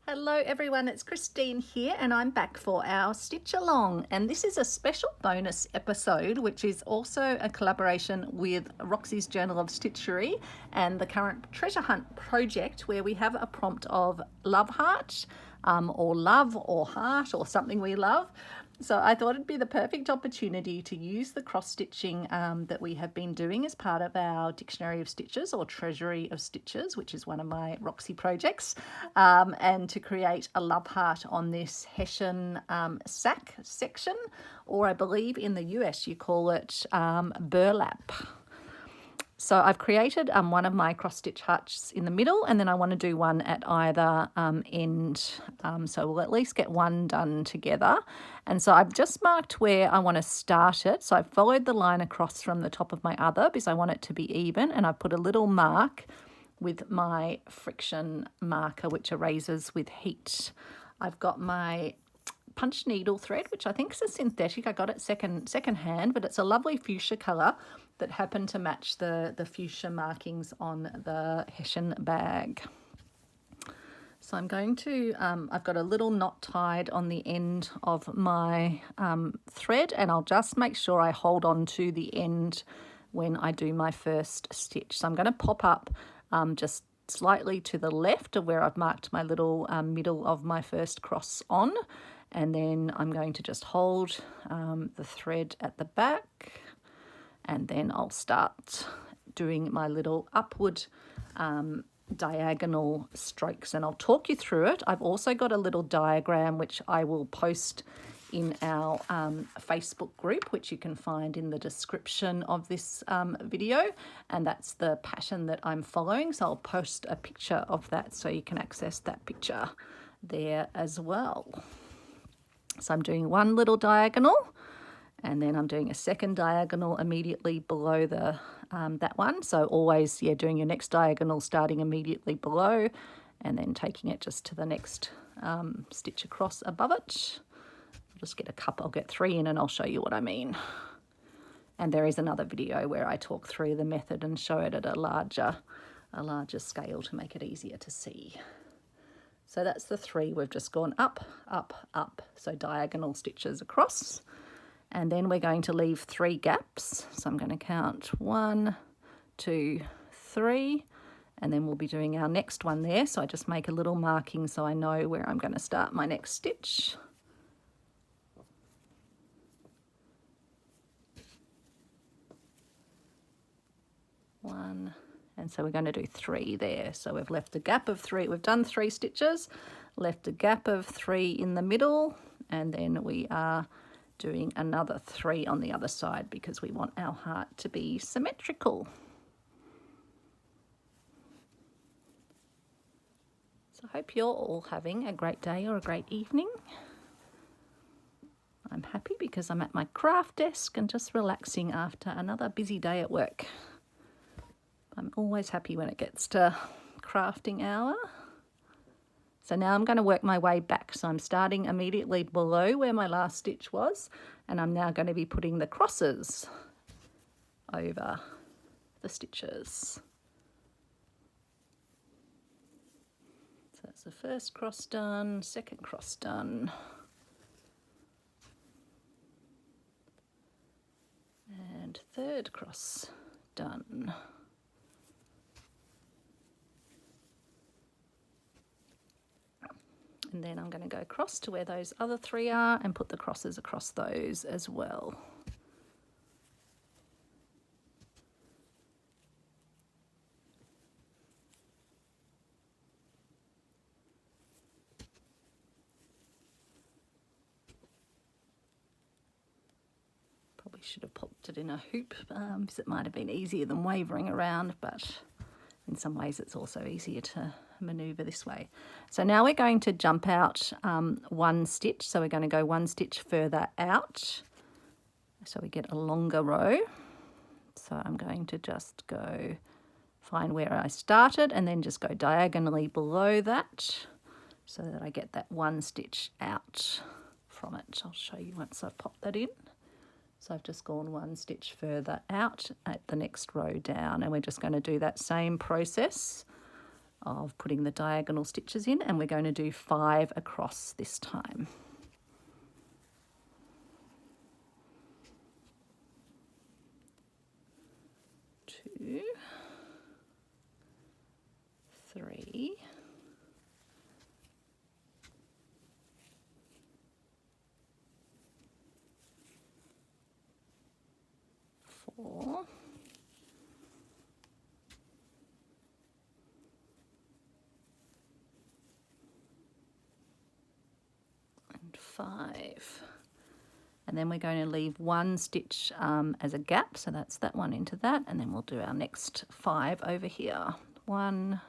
Hello everyone, it's Christine here and I'm back for our Stitch Along, and this is a special bonus episode which is also a collaboration with Roxy's Journal of Stitchery and the current treasure hunt project, where we have a prompt of love heart or love or heart or something we love. So I thought it'd be the perfect opportunity to use the cross stitching that we have been doing as part of our Dictionary of Stitches or Treasury of Stitches, which is one of my Roxy projects, and to create a love heart on this hessian sack section, or I believe in the US you call it burlap. So I've created one of my cross stitch hearts in the middle, and then I want to do one at either end. So we'll at least get one done together. And so I've just marked where I want to start it. So I've followed the line across from the top of my other because I want it to be even, and I've put a little mark with my friction marker, which erases with heat. I've got my punch needle thread, which I think is a synthetic. I got it second hand, but it's a lovely fuchsia colour that happened to match the fuchsia markings on the hessian bag. So I'm going to, I've got a little knot tied on the end of my thread, and I'll just make sure I hold on to the end when I do my first stitch. So I'm going to pop up just slightly to the left of where I've marked my little middle of my first cross on, and then I'm going to just hold the thread at the back, and then I'll start doing my little upward diagonal strokes, and I'll talk you through it. I've also got a little diagram which I will post in our Facebook group, which you can find in the description of this video, and that's the pattern that I'm following. So I'll post a picture of that so you can access that picture there as well. So I'm doing one little diagonal, and then I'm doing a second diagonal immediately below the that one. So always, doing your next diagonal starting immediately below, and then taking it just to the next stitch across above it. I'll just get a couple. I'll get 3 in, and I'll show you what I mean. And there is another video where I talk through the method and show it at a larger scale to make it easier to see. So that's the 3. We've just gone up, up, up. So diagonal stitches across. And then we're going to leave 3 gaps. So I'm going to count 1, 2, 3, and then we'll be doing our next one there. So I just make a little marking so I know where I'm going to start my next stitch. One, and so we're going to do 3 there. So we've left a gap of 3. We've done 3 stitches, left a gap of 3 in the middle, and then we are doing another 3 on the other side because we want our heart to be symmetrical. So I hope you're all having a great day or a great evening. I'm happy because I'm at my craft desk and just relaxing after another busy day at work. I'm always happy when it gets to crafting hour. So now I'm going to work my way back. So I'm starting immediately below where my last stitch was, and I'm now going to be putting the crosses over the stitches. So that's the first cross done, second cross done. And third cross done. And then I'm going to go across to where those other 3 are and put the crosses across those as well. Probably should have popped it in a hoop because it might have been easier than wavering around, but in some ways it's also easier to maneuver this way. So now we're going to jump out 1 stitch. So we're going to go 1 stitch further out so we get a longer row. So I'm going to just go find where I started and then just go diagonally below that so that I get that 1 stitch out from it. I'll show you once I've popped that in. So I've just gone 1 stitch further out at the next row down, and we're just going to do that same process of putting the diagonal stitches in, and we're going to do 5 across this time. 2, 3, 4, and 5. And then we're going to leave 1 stitch as a gap, so that's that one into that, and then we'll do our next 5 over here. 1,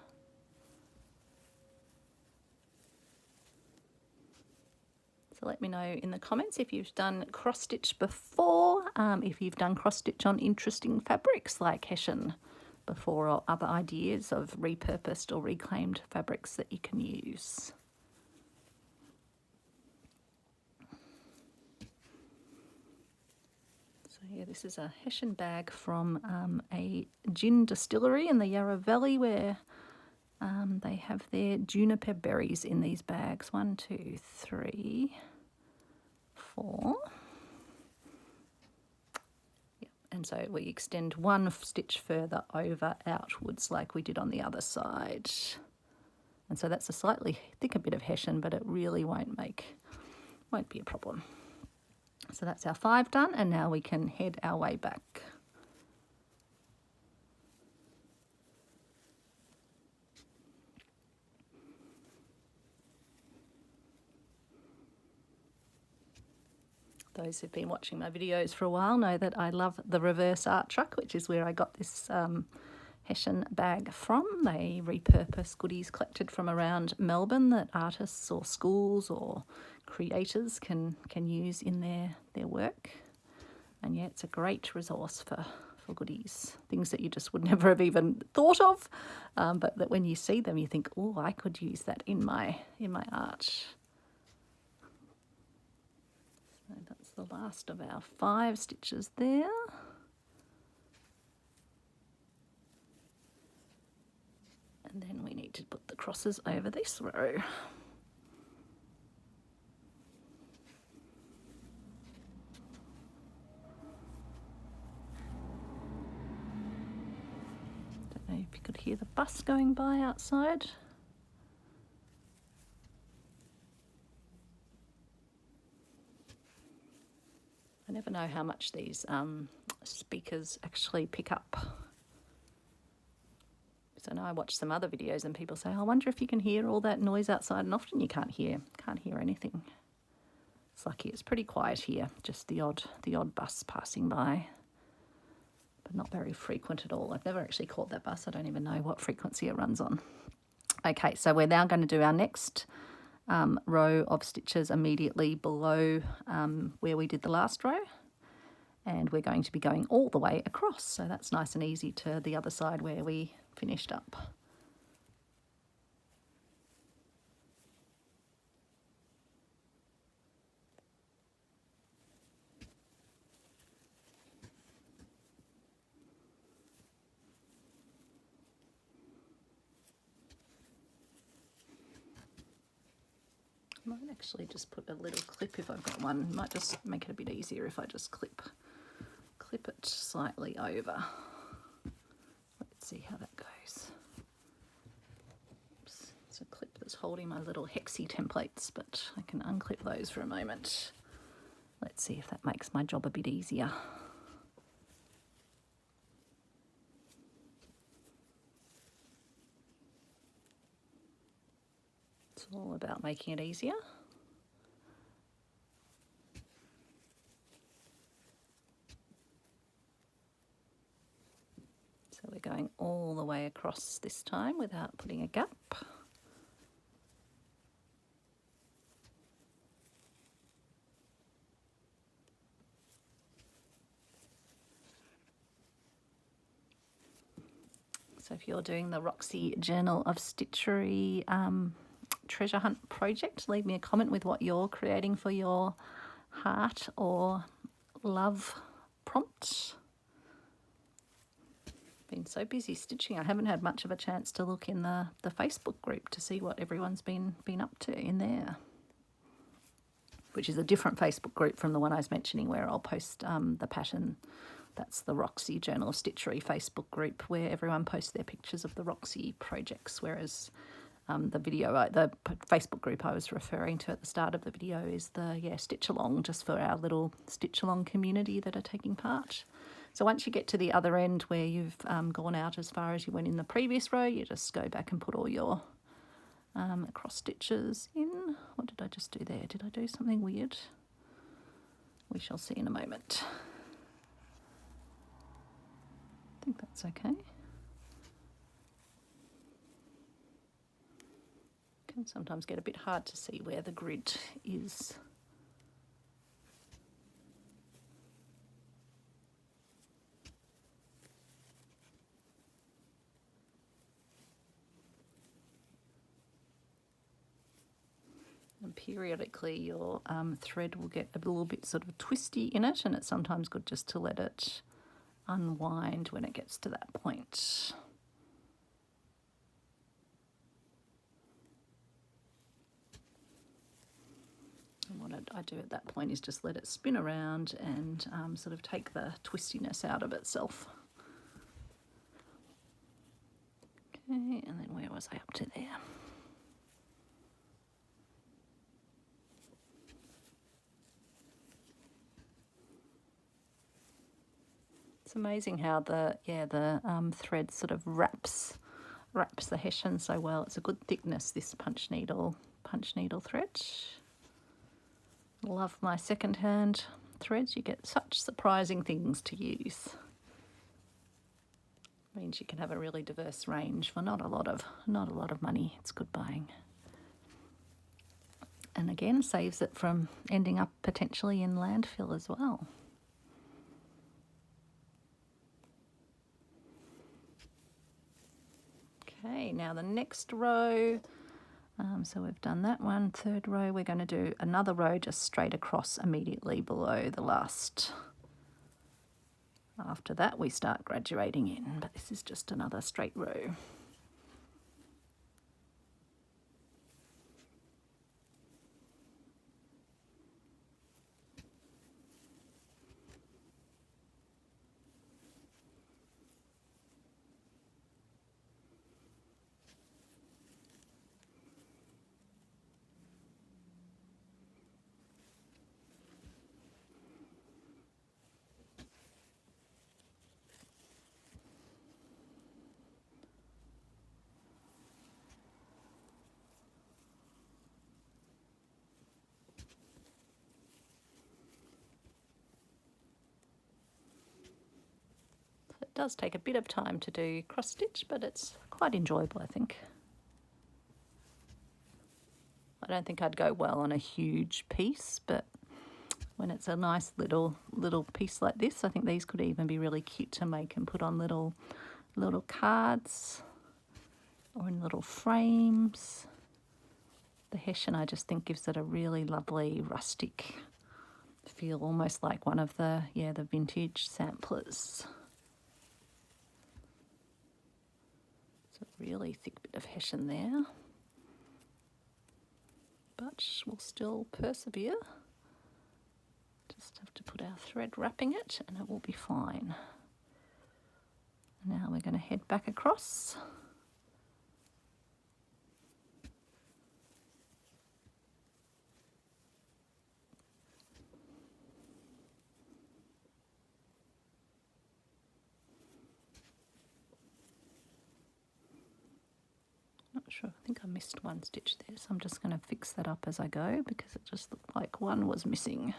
so let me know in the comments if you've done cross stitch before, if you've done cross stitch on interesting fabrics like hessian before, or other ideas of repurposed or reclaimed fabrics that you can use. So yeah, this is a hessian bag from a gin distillery in the Yarra Valley, where they have their juniper berries in these bags. 1, 2, 3, 4. Yep. And so we extend 1 stitch further over outwards like we did on the other side. And so that's a slightly thicker bit of hessian, but it really won't be a problem. So that's our 5 done, and now we can head our way back. Those who've been watching my videos for a while know that I love the reverse art truck, which is where I got this hessian bag from. They repurpose goodies collected from around Melbourne that artists or schools or creators can use in their work. And yeah, it's a great resource for goodies, things that you just would never have even thought of, but that when you see them you think, oh, I could use that in my art. So that's the last of our 5 stitches there. And then we need to put the crosses over this row. Don't know if you could hear the bus going by outside. I never know how much these speakers actually pick up. So now I watch some other videos and people say, I wonder if you can hear all that noise outside, and often you can't hear anything. It's lucky it's pretty quiet here, just the odd bus passing by, but not very frequent at all. I've never actually caught that bus. I don't even know what frequency it runs on. Okay, so we're now going to do our next row of stitches immediately below where we did the last row, and we're going to be going all the way across, so that's nice and easy to the other side where we finished up. I might actually just put a little clip if I've got one. Might just make it a bit easier if I just clip it slightly over. Let's see how that goes. Oops, it's a clip that's holding my little hexie templates, but I can unclip those for a moment. Let's see if that makes my job a bit easier. It's all about making it easier. So we're going all the way across this time without putting a gap. So if you're doing the Roxy Journal of Stitchery treasure hunt project, leave me a comment with what you're creating for your heart or love prompt. Been so busy stitching, I haven't had much of a chance to look in the Facebook group to see what everyone's been up to in there, which is a different Facebook group from the one I was mentioning where I'll post the pattern. That's the Roxy Journal of Stitchery Facebook group where everyone posts their pictures of the Roxy projects, whereas the Facebook group I was referring to at the start of the video is the Stitch Along, just for our little Stitch Along community that are taking part. So once you get to the other end where you've gone out as far as you went in the previous row, you just go back and put all your cross stitches in. What did I just do there? Did I do something weird? We shall see in a moment. I think that's okay. Can sometimes get a bit hard to see where the grid is. And periodically your thread will get a little bit sort of twisty in it, and it's sometimes good just to let it unwind when it gets to that point. And what I do at that point is just let it spin around and sort of take the twistiness out of itself. Okay, and then where was I up to there? It's amazing how the thread sort of wraps the hessian so well. It's a good thickness, this punch needle thread. Love my second-hand threads. You get such surprising things to use. Means you can have a really diverse range for not a lot of money. It's good buying. And again, saves it from ending up potentially in landfill as well. Okay, now the next row, so we've done that one. Third row, we're going to do another row just straight across immediately below the last. After that we start graduating in, but this is just another straight row. It does take a bit of time to do cross stitch, but it's quite enjoyable, I think. I don't think I'd go well on a huge piece, but when it's a nice little piece like this, I think these could even be really cute to make and put on little cards or in little frames. The hessian I just think gives it a really lovely rustic feel, almost like one of the vintage samplers. It's a really thick bit of hessian there, but we'll still persevere. Just have to put our thread wrapping it and it will be fine. Now we're going to head back across. Not sure, I think I missed one stitch there, so I'm just going to fix that up as I go because it just looked like one was missing.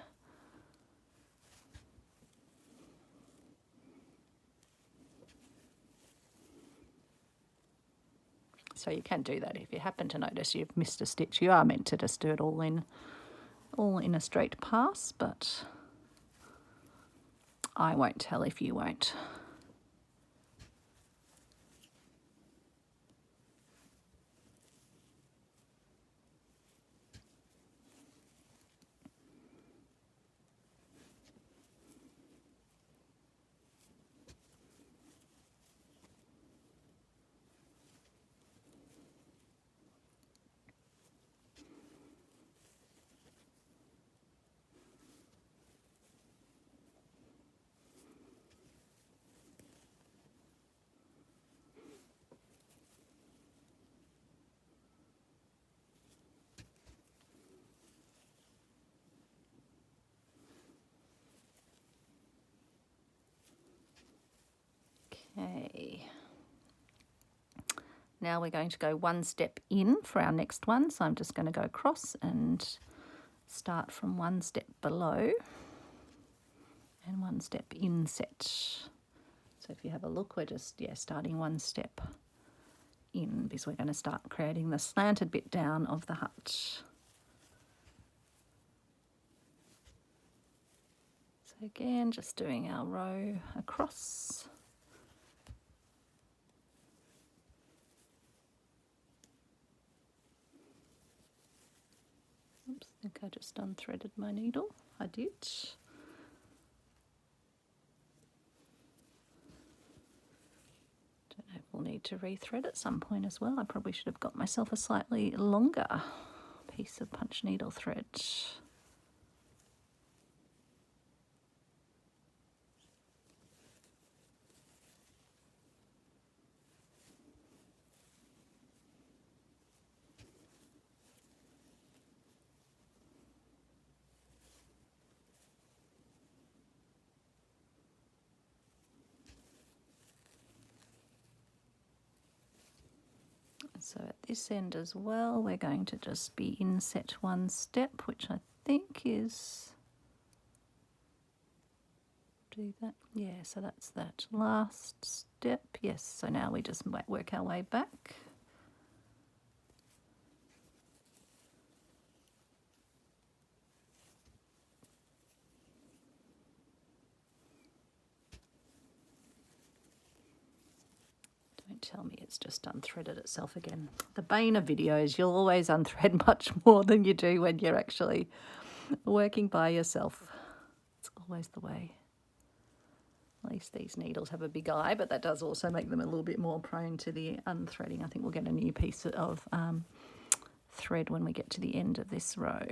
So you can do that if you happen to notice you've missed a stitch. You are meant to just do it all in a straight pass, but I won't tell if you won't. Now we're going to go one step in for our next one. So I'm just going to go across and start from one step below and one step inset. So if you have a look, we're just, starting one step in because we're going to start creating the slanted bit down of the hut. So again, just doing our row across. Oops, I think I just unthreaded my needle. I did. Don't know if we'll need to rethread at some point as well. I probably should have got myself a slightly longer piece of punch needle thread. So at this end as well, we're going to just be inset one step, which I think is, do that, yeah, so that's that last step, yes, so now we just work our way back. Don't tell me it's just unthreaded itself again. The bane of videos, you'll always unthread much more than you do when you're actually working by yourself. It's always the way. At least these needles have a big eye, but that does also make them a little bit more prone to the unthreading. I think we'll get a new piece of thread when we get to the end of this row.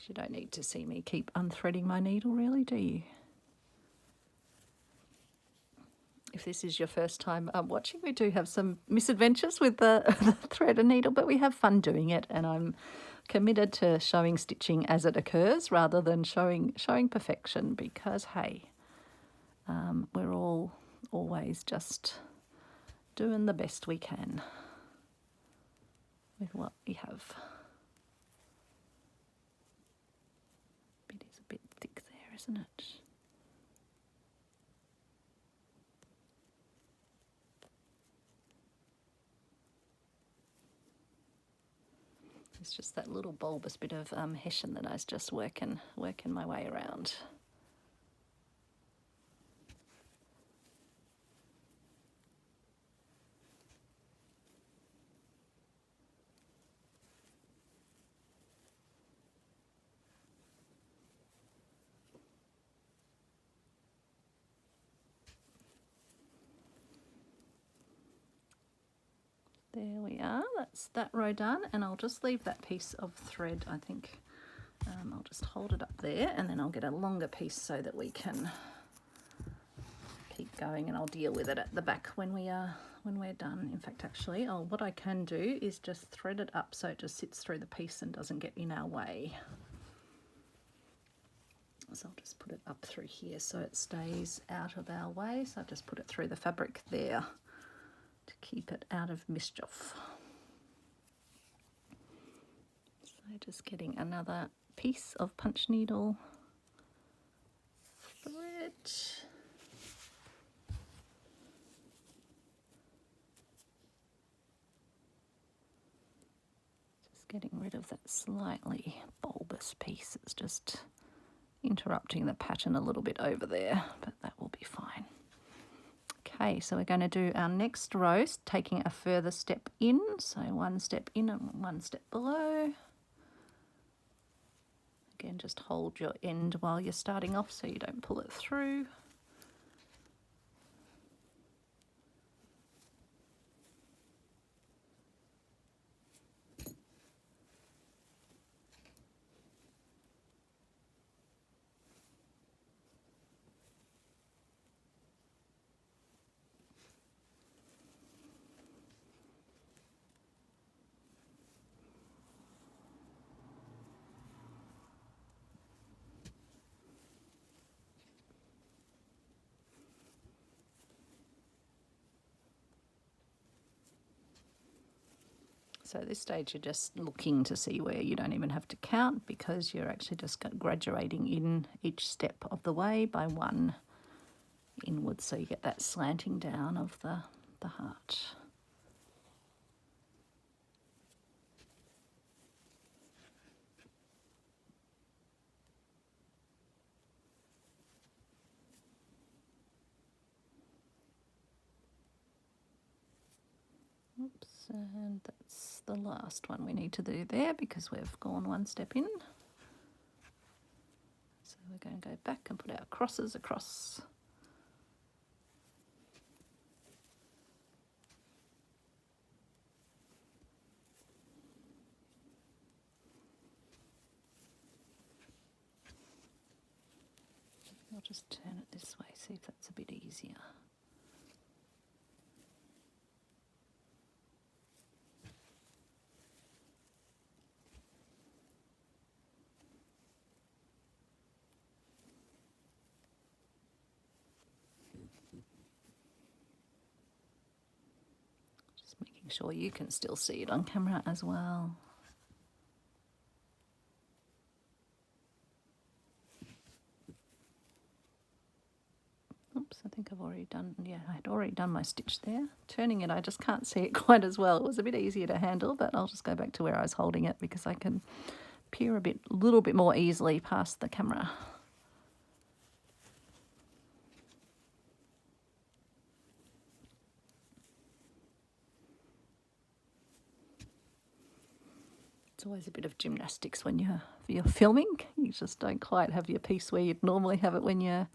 You don't need to see me keep unthreading my needle, really, do you? If this is your first time watching, we do have some misadventures with the thread and needle, but we have fun doing it, and I'm committed to showing stitching as it occurs rather than showing perfection, because hey, we're all always just doing the best we can with what we have. It is a bit thick there, isn't it? It's just that little bulbous bit of hessian that I was just working my way around. There we are, that's that row done, and I'll just leave that piece of thread, I think. I'll just hold it up there, and then I'll get a longer piece so that we can keep going, and I'll deal with it at the back when we're done. In fact, actually, what I can do is just thread it up so it just sits through the piece and doesn't get in our way. So I'll just put it up through here so it stays out of our way. So I've just put it through the fabric there to keep it out of mischief. So just getting another piece of punch needle thread. Just getting rid of that slightly bulbous piece. It's just interrupting the pattern a little bit over there, but that will be fine. Okay, so we're going to do our next row, taking a further step in. So one step in and one step below. Again, just hold your end while you're starting off so you don't pull it through. So at this stage you're just looking to see where you don't even have to count, because you're actually just graduating in each step of the way by one inwards, so you get that slanting down of the heart. Oops, and that's the last one we need to do there because we've gone one step in. So we're going to go back and put our crosses across. I'll just turn it this way, see if that's a bit easier. Just making sure you can still see it on camera as well. Oops, I think I've already done, yeah, I had already done my stitch there. Turning it, I just can't see it quite as well. It was a bit easier to handle, but I'll just go back to where I was holding it because I can peer a little bit more easily past the camera. It's always a bit of gymnastics when you're filming. You just don't quite have your piece where you'd normally have it when you're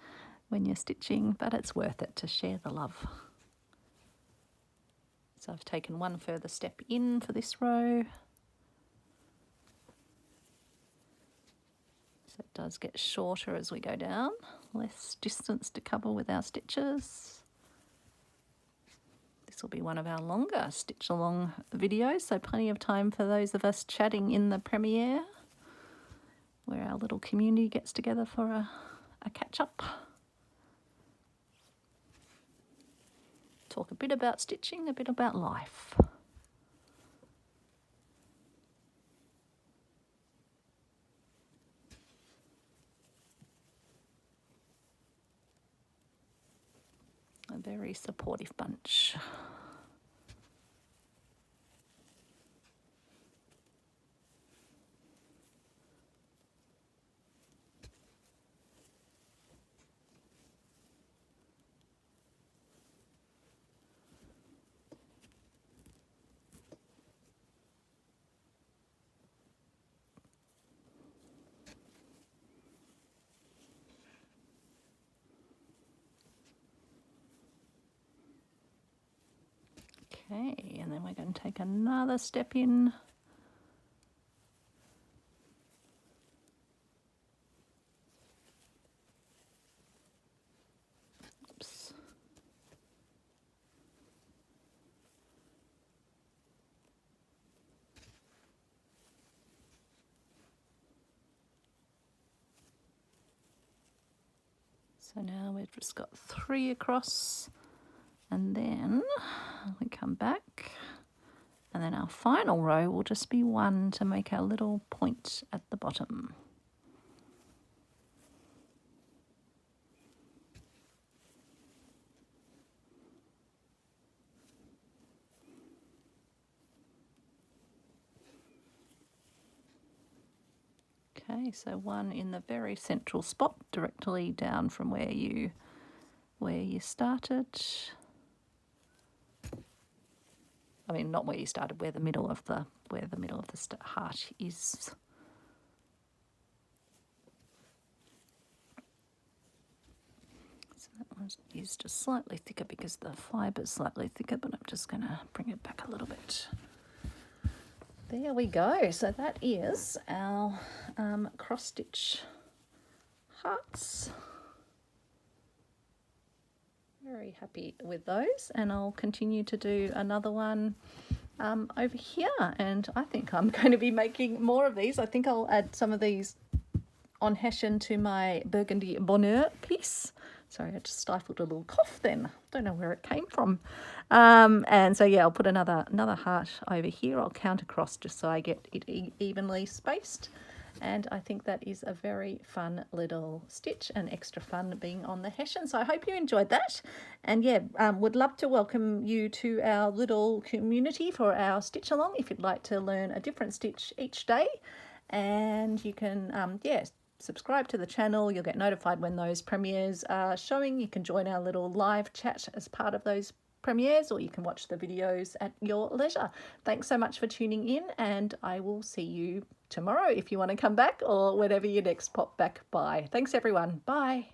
stitching, but it's worth it to share the love. So I've taken one further step in for this row. So it does get shorter as we go down, less distance to cover with our stitches. This will be one of our longer stitch along videos, so plenty of time for those of us chatting in the premiere, where our little community gets together for a catch up. Talk a bit about stitching, a bit about life. A very supportive bunch. Okay, and then we're going to take another step in. Oops. So now we've just got 3 across, and then we come back, and then our final row will just be 1 to make our little point at the bottom. Okay, so 1 in the very central spot, directly down from where you started. I mean, not where you started, where the middle of the heart is. So that one is just slightly thicker because the fiber's slightly thicker, but I'm just going to bring it back a little bit. There we go. So that is our cross stitch hearts. Very happy with those, and I'll continue to do another one over here, and I think I'm going to be making more of these. I think I'll add some of these on hessian to my burgundy bonheur piece, Sorry, I just stifled a little cough then. Don't know where it came from. And so, yeah, I'll put another heart over here. I'll count across just so I get it evenly spaced. And I think that is a very fun little stitch and extra fun being on the hessian. So I hope you enjoyed that. And yeah, would love to welcome you to our little community for our stitch along if you'd like to learn a different stitch each day. And you can, subscribe to the channel. You'll get notified when those premieres are showing. You can join our little live chat as part of those premieres, or you can watch the videos at your leisure. Thanks so much for tuning in, and I will see you tomorrow if you want to come back, or whenever you next pop back by. Thanks everyone. Bye.